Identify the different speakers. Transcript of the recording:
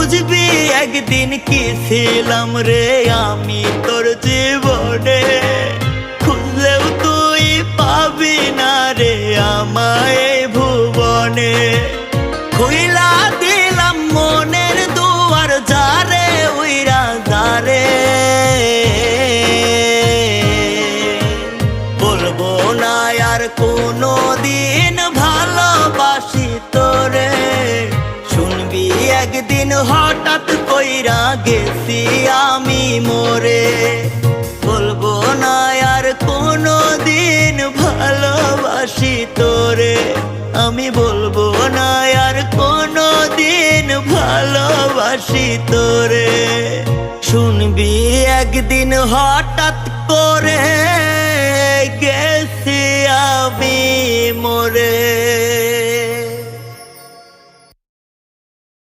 Speaker 1: বুঝবি একদিন কি ছিলাম রে আমি তোর জীবনে, খুঁজলেও তুই পাবি না রে আমায় এই ভুবনে। খুইলা দিলাম মনের দুয়ার যারে উইরা যারে, বলবো না আর কোনো দিন ভালোবাসি তোরে। শুনবি একদিন হঠাৎ কইরা গেছি আমি মরে, বলবো না আর কোনো দিন ভালোবাসি তোরে। আমি বলবো না আর কোনো দিন ভালোবাসি তোরে। শুনবি একদিন হঠাৎ করে গেছি আমি মরে।